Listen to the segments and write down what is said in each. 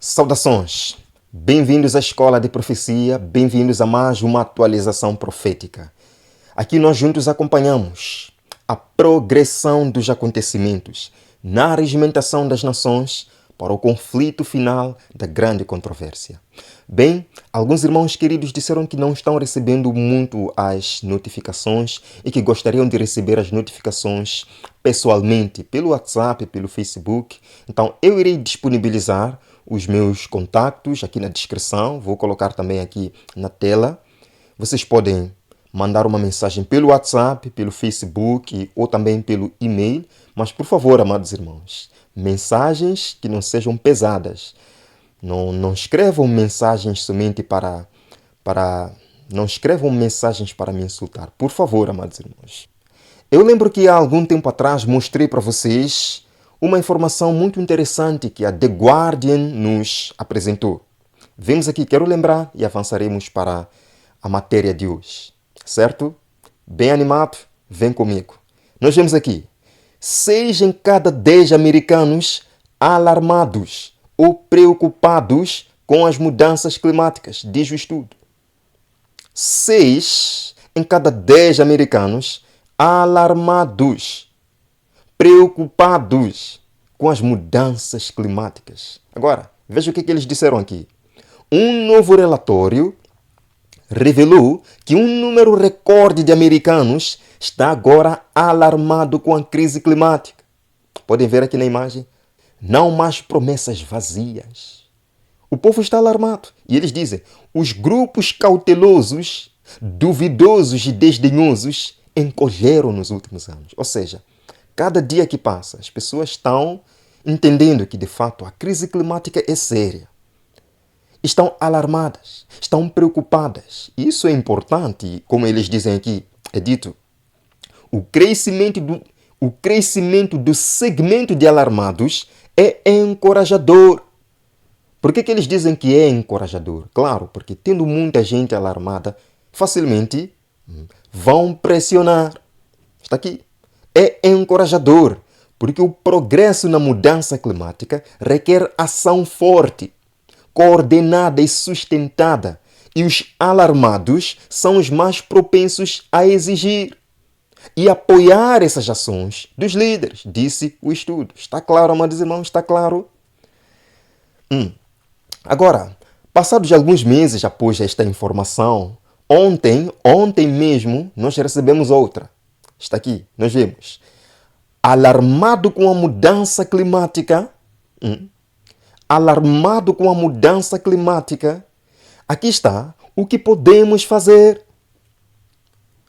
Saudações! Bem-vindos à Escola de Profecia, bem-vindos a mais uma atualização profética. Aqui nós juntos acompanhamos a progressão dos acontecimentos na regimentação das nações para o conflito final da grande controvérsia. Bem, alguns irmãos queridos disseram que não estão recebendo muito as notificações e que gostariam de receber as notificações pessoalmente, pelo WhatsApp, pelo Facebook. Então, eu irei disponibilizar os meus contactos aqui na descrição, vou colocar também aqui na tela. Vocês podem mandar uma mensagem pelo WhatsApp, pelo Facebook ou também pelo e-mail, mas por favor, amados irmãos, mensagens que não sejam pesadas. Não escrevam mensagens somente não escrevam mensagens para me insultar. Por favor, amados irmãos. Eu lembro que há algum tempo atrás mostrei para vocês uma informação muito interessante que a The Guardian nos apresentou. Vemos aqui, quero lembrar e avançaremos para a matéria de hoje. Certo? Bem animado? Vem comigo. Nós vemos aqui 6 em cada 10 americanos alarmados ou preocupados com as mudanças climáticas, diz o estudo. 6 em cada 10 americanos alarmados, preocupados com as mudanças climáticas. Agora, veja o que eles disseram aqui. Um novo relatório revelou que um número recorde de americanos está agora alarmado com a crise climática. Podem ver aqui na imagem? Não mais promessas vazias. O povo está alarmado. E eles dizem, os grupos cautelosos, duvidosos e desdenhosos encolheram nos últimos anos. Ou seja, cada dia que passa, as pessoas estão entendendo que, de fato, a crise climática é séria. Estão alarmadas, estão preocupadas. Isso é importante, como eles dizem aqui, é dito. O crescimento do segmento de alarmados é encorajador. Por que eles dizem que é encorajador? Claro, porque tendo muita gente alarmada, facilmente vão pressionar. Está aqui. É encorajador, porque o progresso na mudança climática requer ação forte, coordenada e sustentada, e os alarmados são os mais propensos a exigir e apoiar essas ações dos líderes, disse o estudo. Está claro, amados irmãos? Está claro? Agora, passados alguns meses após esta informação, ontem mesmo, nós recebemos outra. Está aqui, nós vemos. Alarmado com a mudança climática, alarmado com a mudança climática, aqui está o que podemos fazer.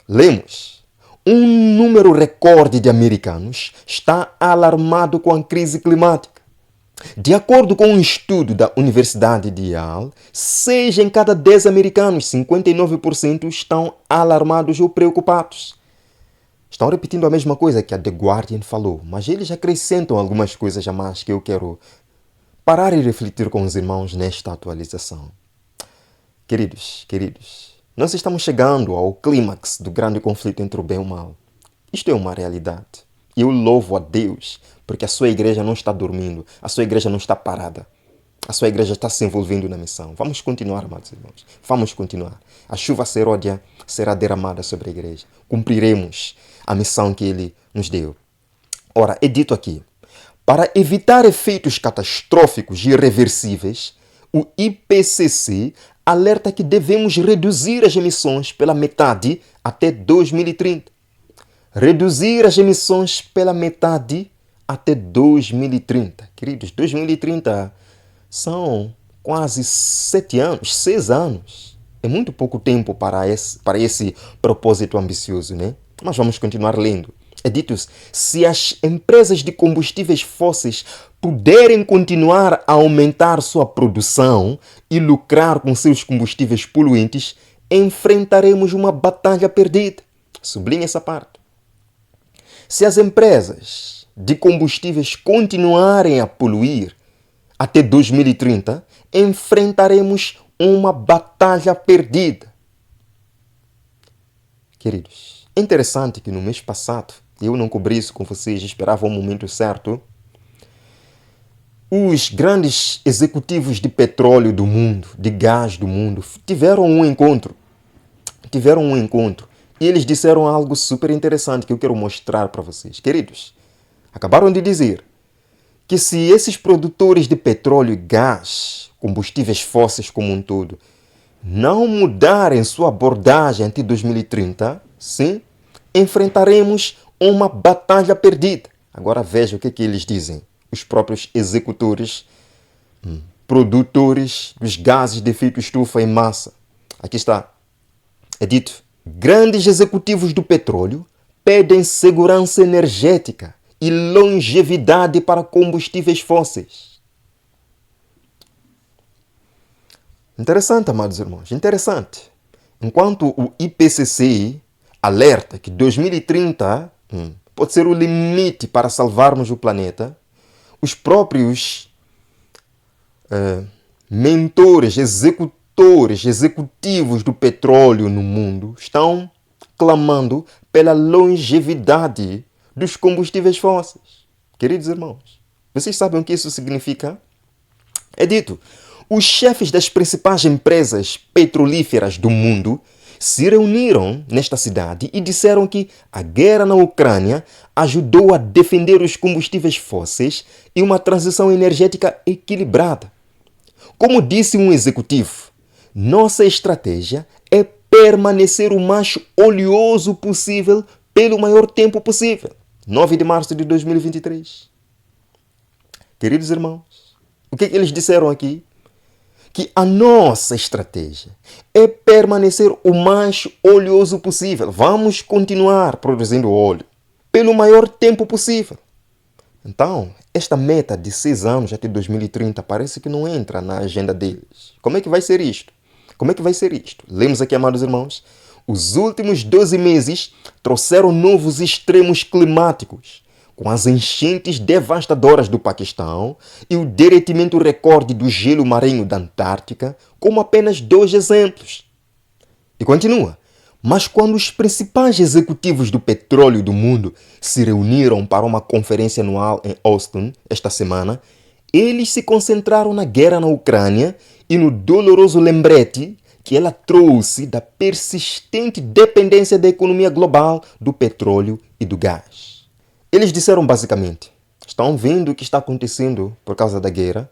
Lemos. Um número recorde de americanos está alarmado com a crise climática. De acordo com um estudo da Universidade de Yale, 6 em cada 10 americanos, 59%, estão alarmados ou preocupados. Estão repetindo a mesma coisa que a The Guardian falou, mas eles acrescentam algumas coisas a mais que eu quero parar e refletir com os irmãos nesta atualização. Queridos, nós estamos chegando ao clímax do grande conflito entre o bem e o mal. Isto é uma realidade. E eu louvo a Deus, porque a sua igreja não está dormindo, a sua igreja não está parada. A sua igreja está se envolvendo na missão. Vamos continuar, amados irmãos. Vamos continuar. A chuva seródia será derramada sobre a igreja. Cumpriremos a missão que Ele nos deu. Ora, é dito aqui, para evitar efeitos catastróficos e irreversíveis, o IPCC alerta que devemos reduzir as emissões pela metade até 2030. Reduzir as emissões pela metade até 2030. Queridos, 2030 são quase 7 anos, 6 anos. É muito pouco tempo para esse propósito ambicioso, né? Mas vamos continuar lendo. É dito, se as empresas de combustíveis fósseis puderem continuar a aumentar sua produção e lucrar com seus combustíveis poluentes, enfrentaremos uma batalha perdida. Sublinhe essa parte. Se as empresas de combustíveis continuarem a poluir até 2030, enfrentaremos uma batalha perdida. Queridos, é interessante que no mês passado, eu não cobri isso com vocês, esperava o momento certo, Os grandes executivos de petróleo do mundo, de gás do mundo, tiveram um encontro. E eles disseram algo super interessante que eu quero mostrar para vocês. Queridos, acabaram de dizer que se esses produtores de petróleo e gás, combustíveis fósseis como um todo, não mudarem sua abordagem até 2030, sim, enfrentaremos uma batalha perdida. Agora veja o que eles dizem. Os próprios executores, produtores dos gases de efeito estufa em massa. Aqui está. É dito: grandes executivos do petróleo pedem segurança energética e longevidade para combustíveis fósseis. Interessante, amados irmãos, interessante. Enquanto o IPCC alerta que 2030 pode ser o limite para salvarmos o planeta, os próprios mentores, executivos do petróleo no mundo estão clamando pela longevidade dos combustíveis fósseis. Queridos irmãos, vocês sabem o que isso significa? É dito: os chefes das principais empresas petrolíferas do mundo se reuniram nesta cidade e disseram que a guerra na Ucrânia ajudou a defender os combustíveis fósseis e uma transição energética equilibrada. Como disse um executivo, nossa estratégia é permanecer o mais oleoso possível pelo maior tempo possível. 9 de março de 2023. Queridos irmãos, o que eles disseram aqui? Que a nossa estratégia é permanecer o mais oleoso possível. Vamos continuar produzindo óleo pelo maior tempo possível. Então, esta meta de 6 anos até 2030 parece que não entra na agenda deles. Como é que vai ser isto? Lemos aqui, amados irmãos: os últimos 12 meses trouxeram novos extremos climáticos, com as enchentes devastadoras do Paquistão e o derretimento recorde do gelo marinho da Antártica como apenas 2 exemplos. E continua: mas quando os principais executivos do petróleo do mundo se reuniram para uma conferência anual em Austin esta semana, eles se concentraram na guerra na Ucrânia e no doloroso lembrete que ela trouxe da persistente dependência da economia global do petróleo e do gás. Eles disseram basicamente: estão vendo o que está acontecendo por causa da guerra?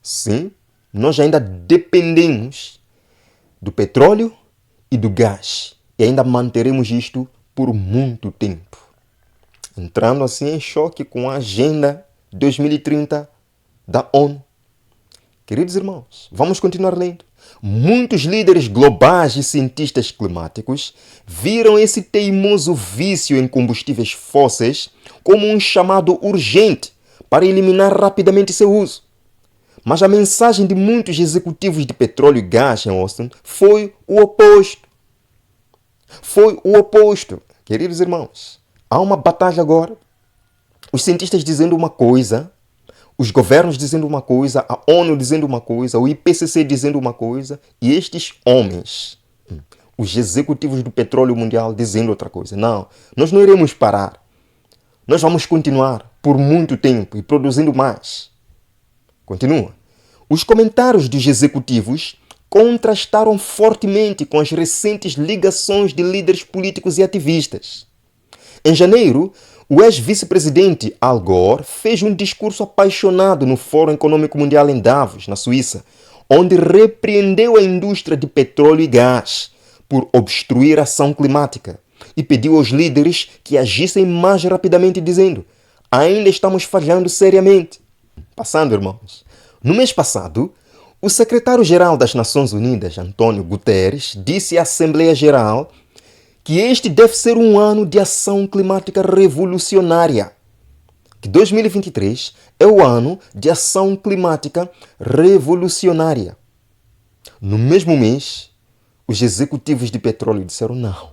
Sim, nós ainda dependemos do petróleo e do gás e ainda manteremos isto por muito tempo. Entrando assim em choque com a Agenda 2030 da ONU. Queridos irmãos, vamos continuar lendo. Muitos líderes globais e cientistas climáticos viram esse teimoso vício em combustíveis fósseis como um chamado urgente para eliminar rapidamente seu uso. Mas a mensagem de muitos executivos de petróleo e gás em Austin foi o oposto. Queridos irmãos, há uma batalha agora. Os cientistas dizendo uma coisa, os governos dizendo uma coisa, a ONU dizendo uma coisa, o IPCC dizendo uma coisa, e estes homens, os executivos do petróleo mundial, dizendo outra coisa. Não, nós não iremos parar. Nós vamos continuar por muito tempo e produzindo mais. Continua. Os comentários dos executivos contrastaram fortemente com as recentes ligações de líderes políticos e ativistas. Em janeiro, o ex-vice-presidente Al Gore fez um discurso apaixonado no Fórum Econômico Mundial em Davos, na Suíça, onde repreendeu a indústria de petróleo e gás por obstruir a ação climática e pediu aos líderes que agissem mais rapidamente, dizendo: ainda estamos falhando seriamente. Passando, irmãos. No mês passado, o secretário-geral das Nações Unidas, António Guterres, disse à Assembleia Geral que este deve ser um ano de ação climática revolucionária. Que 2023 é o ano de ação climática revolucionária. No mesmo mês, os executivos de petróleo disseram: não,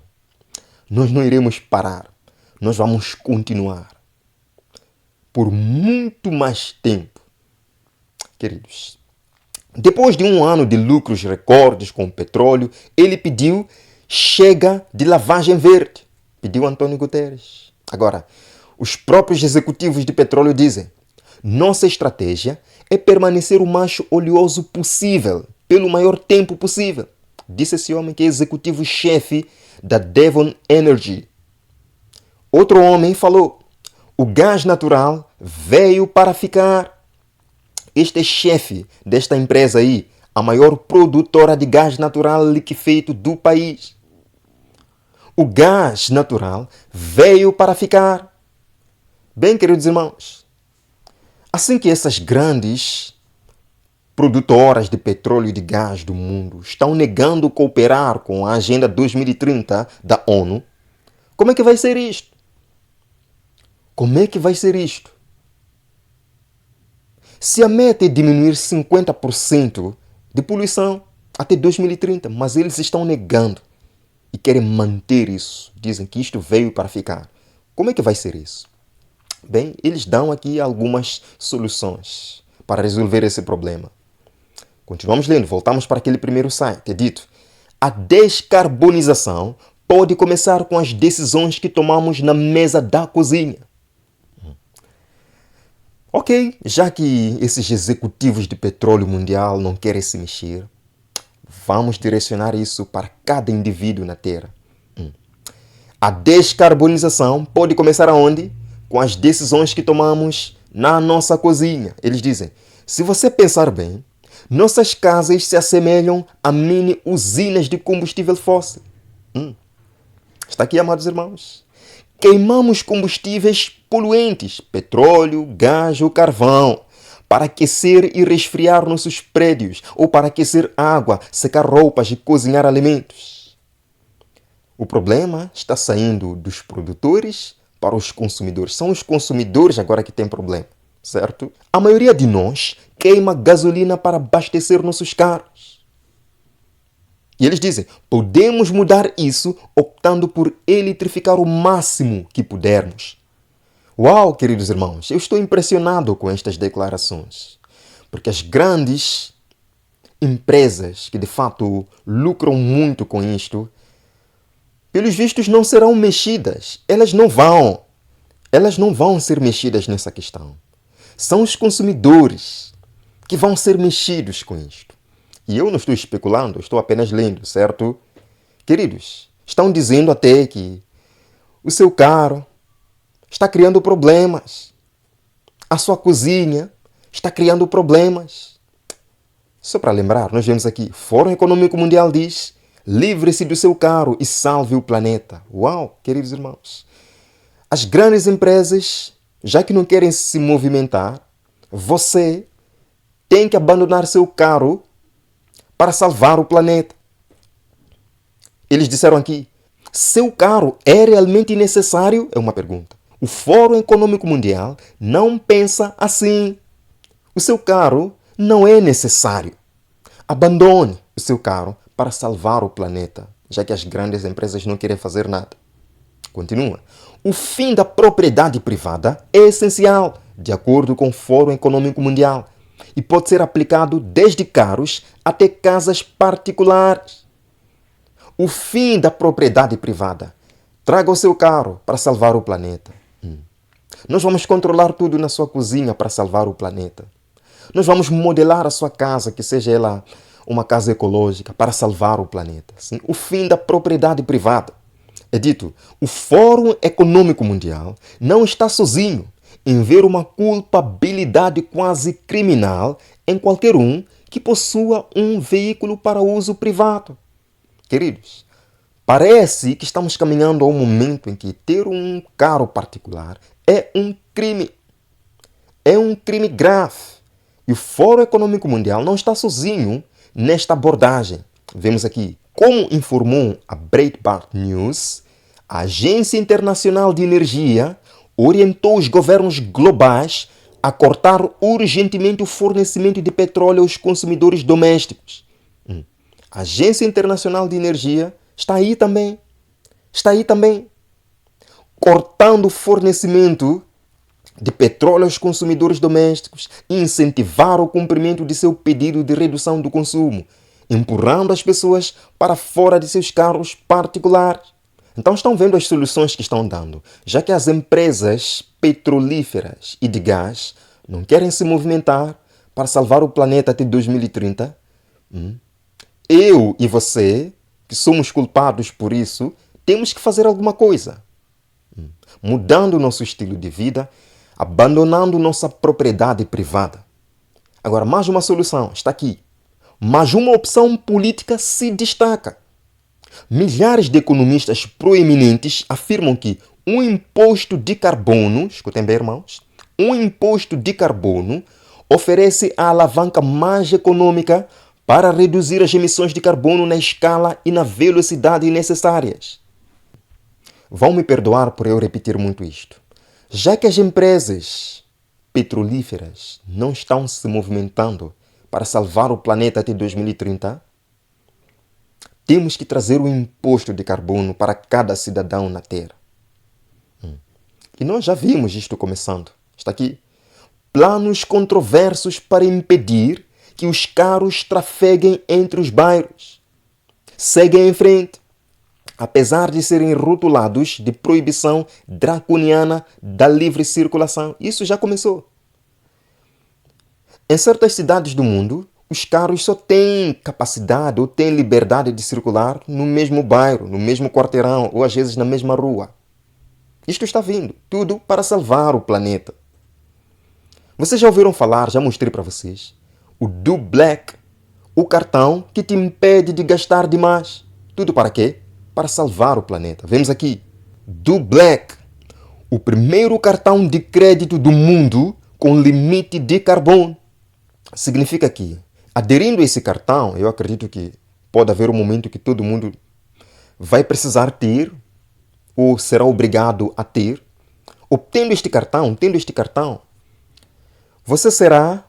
nós não iremos parar, nós vamos continuar por muito mais tempo. Queridos, depois de um ano de lucros recordes com o petróleo, ele pediu: chega de lavagem verde. Pediu António Guterres. Agora, os próprios executivos de petróleo dizem: Nossa estratégia é permanecer o mais oleoso possível, pelo maior tempo possível, disse esse homem que é executivo-chefe da Devon Energy. Outro homem falou: o gás natural veio para ficar. Este é chefe desta empresa aí, a maior produtora de gás natural liquefeito do país. O gás natural veio para ficar. Bem, queridos irmãos, assim que essas grandes produtoras de petróleo e de gás do mundo estão negando cooperar com a Agenda 2030 da ONU, como é que vai ser isto? Como é que vai ser isto? Se a meta é diminuir 50% de poluição até 2030, mas eles estão negando e querem manter isso, dizem que isto veio para ficar. Como é que vai ser isso? Bem, eles dão aqui algumas soluções para resolver esse problema. Continuamos lendo, voltamos para aquele primeiro site. É dito: a descarbonização pode começar com as decisões que tomamos na mesa da cozinha. Ok, já que esses executivos de petróleo mundial não querem se mexer, vamos direcionar isso para cada indivíduo na Terra. A descarbonização pode começar aonde? Com as decisões que tomamos na nossa cozinha. Eles dizem: se você pensar bem, nossas casas se assemelham a mini usinas de combustível fóssil. Está aqui, amados irmãos. Queimamos combustíveis poluentes, petróleo, gás ou carvão, para aquecer e resfriar nossos prédios, ou para aquecer água, secar roupas e cozinhar alimentos. O problema está saindo dos produtores para os consumidores. São os consumidores agora que têm problema, certo? A maioria de nós queima gasolina para abastecer nossos carros. E eles dizem: podemos mudar isso optando por eletrificar o máximo que pudermos. Uau, queridos irmãos, eu estou impressionado com estas declarações, porque as grandes empresas que de fato lucram muito com isto, pelos vistos não serão mexidas. Elas não vão ser mexidas nessa questão. São os consumidores que vão ser mexidos com isto. E eu não estou especulando, estou apenas lendo, certo? Queridos, estão dizendo até que o seu carro está criando problemas. A sua cozinha está criando problemas. Só para lembrar, nós vemos aqui: Fórum Econômico Mundial diz: livre-se do seu carro e salve o planeta. Uau, queridos irmãos. As grandes empresas, já que não querem se movimentar, você tem que abandonar seu carro para salvar o planeta. Eles disseram aqui: seu carro é realmente necessário? É uma pergunta. O Fórum Econômico Mundial não pensa assim. O seu carro não é necessário. Abandone o seu carro para salvar o planeta, já que as grandes empresas não querem fazer nada. Continua. O fim da propriedade privada é essencial, de acordo com o Fórum Econômico Mundial, e pode ser aplicado desde carros até casas particulares. O fim da propriedade privada. Traga o seu carro para salvar o planeta. Nós vamos controlar tudo na sua cozinha para salvar o planeta. Nós vamos modelar a sua casa, que seja ela uma casa ecológica, para salvar o planeta. Sim? O fim da propriedade privada. É dito: o Fórum Econômico Mundial não está sozinho em ver uma culpabilidade quase criminal em qualquer um que possua um veículo para uso privado. Queridos, parece que estamos caminhando a um momento em que ter um carro particular é um crime. É um crime grave. E o Fórum Econômico Mundial não está sozinho nesta abordagem. Vemos aqui: como informou a Breitbart News, a Agência Internacional de Energia orientou os governos globais a cortar urgentemente o fornecimento de petróleo aos consumidores domésticos. A Agência Internacional de Energia está aí também. Está aí também. Cortando o fornecimento de petróleo aos consumidores domésticos e incentivar o cumprimento de seu pedido de redução do consumo, empurrando as pessoas para fora de seus carros particulares. Então estão vendo as soluções que estão dando, já que as empresas petrolíferas e de gás não querem se movimentar para salvar o planeta até 2030, eu e você, que somos culpados por isso, temos que fazer alguma coisa. Mudando o nosso estilo de vida, abandonando nossa propriedade privada. Agora, mais uma solução está aqui. Mas uma opção política se destaca. Milhares de economistas proeminentes afirmam que um imposto de carbono, escutem bem, irmãos, um imposto de carbono oferece a alavanca mais econômica para reduzir as emissões de carbono na escala e na velocidade necessárias. Vão me perdoar por eu repetir muito isto. Já que as empresas petrolíferas não estão se movimentando para salvar o planeta até 2030, temos que trazer um imposto de carbono para cada cidadão na Terra. E nós já vimos isto começando. Está aqui. Planos controversos para impedir que os carros trafeguem entre os bairros. Seguem em frente. Apesar de serem rotulados de proibição draconiana da livre circulação. Isso já começou. Em certas cidades do mundo, os carros só têm capacidade ou têm liberdade de circular no mesmo bairro, no mesmo quarteirão ou às vezes na mesma rua. Isto está vindo, tudo para salvar o planeta. Vocês já ouviram falar, já mostrei para vocês, o Do Black, o cartão que te impede de gastar demais. Tudo para quê? Para salvar o planeta. Vemos aqui, Do Black, o primeiro cartão de crédito do mundo com limite de carbono. Significa que, aderindo a esse cartão, eu acredito que pode haver um momento que todo mundo vai precisar ter ou será obrigado a ter. Tendo este cartão, você será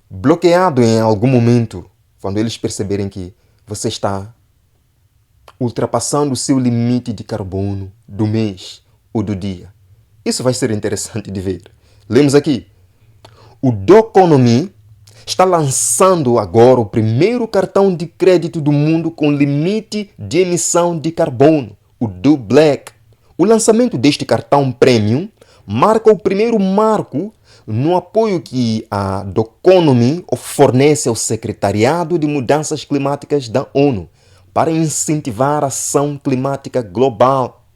bloqueado em algum momento quando eles perceberem que você está ultrapassando o seu limite de carbono do mês ou do dia. Isso vai ser interessante de ver. Lemos aqui. O Doconomy está lançando agora o primeiro cartão de crédito do mundo com limite de emissão de carbono, o Do Black. O lançamento deste cartão premium marca o primeiro marco no apoio que a Doconomy fornece ao Secretariado de Mudanças Climáticas da ONU para incentivar a ação climática global.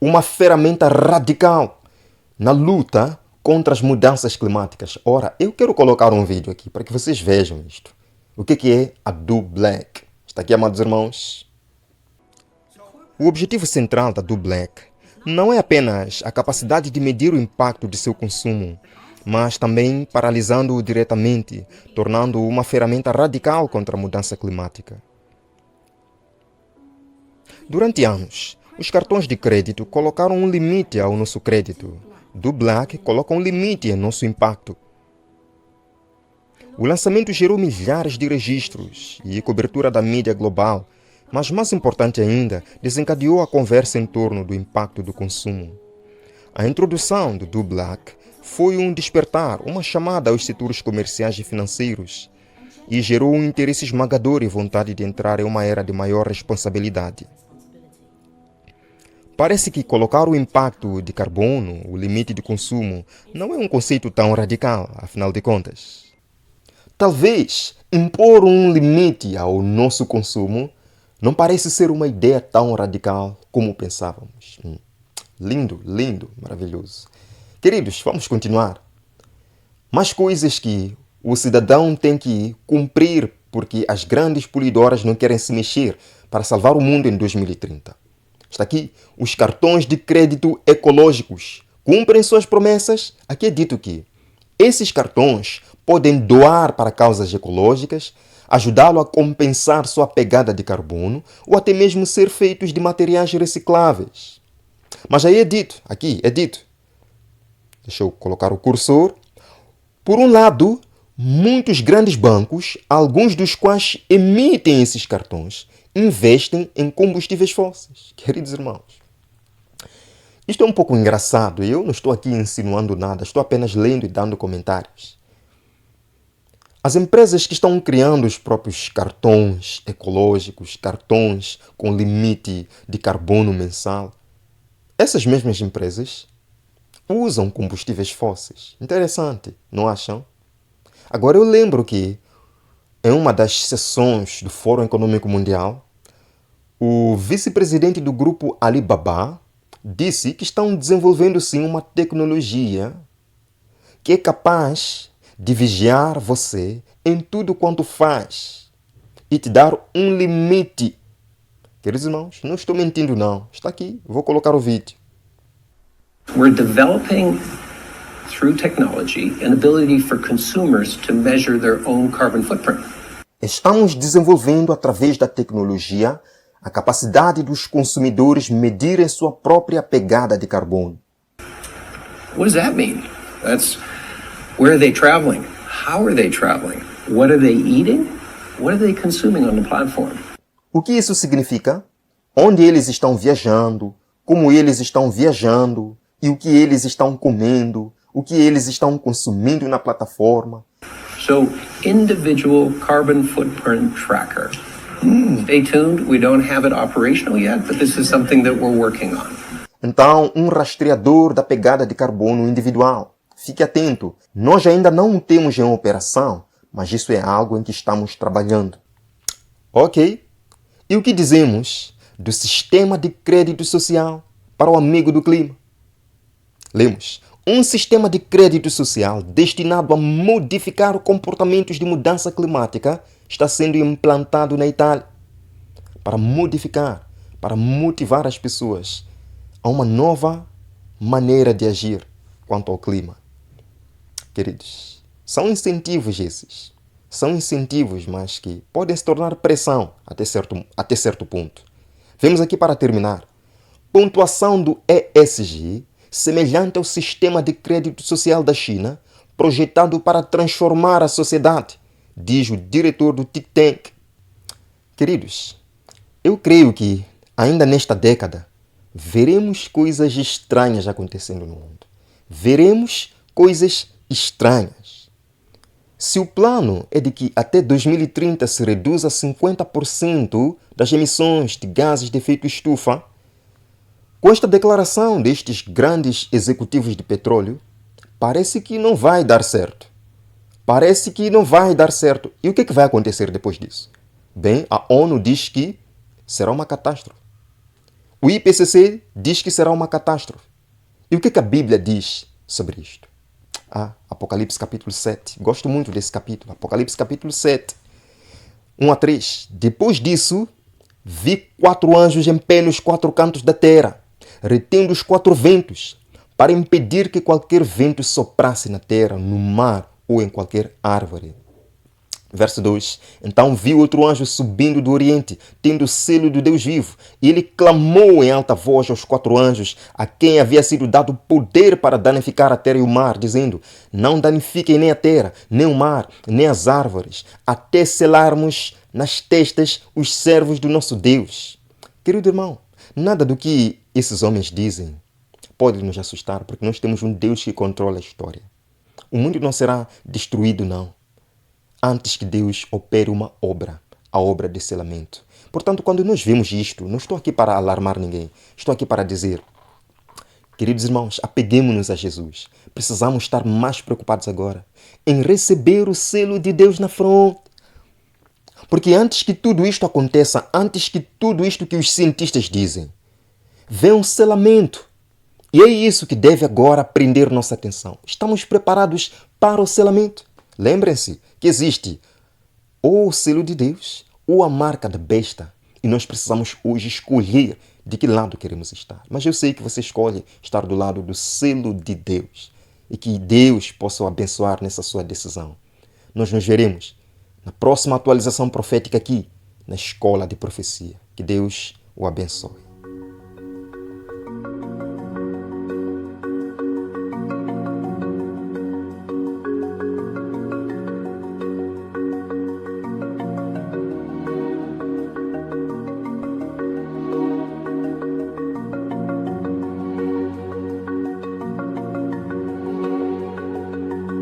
Uma ferramenta radical na luta contra as mudanças climáticas. Ora, eu quero colocar um vídeo aqui para que vocês vejam isto. O que é a Do Black? Está aqui, amados irmãos. O objetivo central da Do Black não é apenas a capacidade de medir o impacto de seu consumo, mas também paralisando-o diretamente, tornando-o uma ferramenta radical contra a mudança climática. Durante anos, os cartões de crédito colocaram um limite ao nosso crédito. Do Black coloca um limite em nosso impacto. O lançamento gerou milhares de registros e cobertura da mídia global, mas mais importante ainda, desencadeou a conversa em torno do impacto do consumo. A introdução do Do Black foi um despertar, uma chamada aos setores comerciais e financeiros e gerou um interesse esmagador e vontade de entrar em uma era de maior responsabilidade. Parece que colocar o impacto de carbono, o limite de consumo, não é um conceito tão radical, afinal de contas. Talvez impor um limite ao nosso consumo não parece ser uma ideia tão radical como pensávamos. Lindo, lindo, maravilhoso. Queridos, vamos continuar. Mais coisas que o cidadão tem que cumprir porque as grandes poluidoras não querem se mexer para salvar o mundo em 2030. Está aqui, os cartões de crédito ecológicos cumprem suas promessas. Aqui é dito que esses cartões podem doar para causas ecológicas, ajudá-lo a compensar sua pegada de carbono ou até mesmo ser feitos de materiais recicláveis. Mas aí é dito, aqui é dito. Deixa eu colocar o cursor. Por um lado, muitos grandes bancos, alguns dos quais emitem esses cartões, investem em combustíveis fósseis. Queridos irmãos, isto é um pouco engraçado. Eu não estou aqui insinuando nada, estou apenas lendo e dando comentários. As empresas que estão criando os próprios cartões ecológicos, cartões com limite de carbono mensal, essas mesmas empresas usam combustíveis fósseis. Interessante, não acham? Agora eu lembro que em uma das sessões do Fórum Econômico Mundial, o vice-presidente do grupo Alibaba disse que estão desenvolvendo sim uma tecnologia que é capaz de vigiar você em tudo quanto faz e te dar um limite. Queridos irmãos, não estou mentindo não. Está aqui, vou colocar o vídeo. We're developing through technology an ability for consumers to measure their own carbon footprint. Estamos desenvolvendo através da tecnologia a capacidade dos consumidores medirem sua própria pegada de carbono. What does that mean? That's where are they traveling? How are they traveling? What are they eating? What are they consuming on the platform? O que isso significa? Onde eles estão viajando, como eles estão viajando e o que eles estão comendo, o que eles estão consumindo na plataforma. So, individual carbon footprint tracker. Stay tuned, we don't have it operational yet, but this is something that we're working on. Então, um rastreador da pegada de carbono individual. Fique atento, nós ainda não o temos em operação, mas isso é algo em que estamos trabalhando. Ok, e o que dizemos do sistema de crédito social para o amigo do clima? Lemos, um sistema de crédito social destinado a modificar comportamentos de mudança climática está sendo implantado na Itália para modificar, para motivar as pessoas a uma nova maneira de agir quanto ao clima. Queridos, são incentivos esses. São incentivos, mas que podem se tornar pressão até certo ponto. Vemos aqui para terminar. Pontuação do ESG semelhante ao sistema de crédito social da China, projetado para transformar a sociedade, diz o diretor do think tank. Queridos, eu creio que ainda nesta década veremos coisas estranhas acontecendo no mundo. Veremos coisas estranhas. Se o plano é de que até 2030 se reduza 50% das emissões de gases de efeito estufa, com esta declaração destes grandes executivos de petróleo, parece que não vai dar certo. Parece que não vai dar certo. E o que vai acontecer depois disso? Bem, a ONU diz que será uma catástrofe. O IPCC diz que será uma catástrofe. E o que a Bíblia diz sobre isto? Apocalipse capítulo 7. Gosto muito desse capítulo. Apocalipse capítulo 7. 1 a 3. Depois disso, vi 4 anjos em pé nos 4 cantos da terra, retendo os 4 ventos, para impedir que qualquer vento soprasse na terra, no mar ou em qualquer árvore. Verso 2. Então vi outro anjo subindo do oriente, tendo o selo do Deus vivo, e ele clamou em alta voz aos 4 anjos, a quem havia sido dado poder para danificar a terra e o mar, dizendo: não danifiquem nem a terra, nem o mar, nem as árvores, até selarmos nas testas os servos do nosso Deus. Querido irmão, nada do que esses homens dizem pode nos assustar, porque nós temos um Deus que controla a história. O mundo não será destruído, não, antes que Deus opere uma obra, a obra de selamento. Portanto, quando nós vemos isto, não estou aqui para alarmar ninguém, estou aqui para dizer, queridos irmãos, apeguemos-nos a Jesus. Precisamos estar mais preocupados agora em receber o selo de Deus na fronte. Porque antes que tudo isto aconteça, antes que tudo isto que os cientistas dizem, vem um selamento. E é isso que deve agora prender nossa atenção. Estamos preparados para o selamento. Lembrem-se que existe ou o selo de Deus ou a marca da besta. E nós precisamos hoje escolher de que lado queremos estar. Mas eu sei que você escolhe estar do lado do selo de Deus. E que Deus possa o abençoar nessa sua decisão. Nós nos veremos na próxima atualização profética aqui, na Escola de Profecia. Que Deus o abençoe.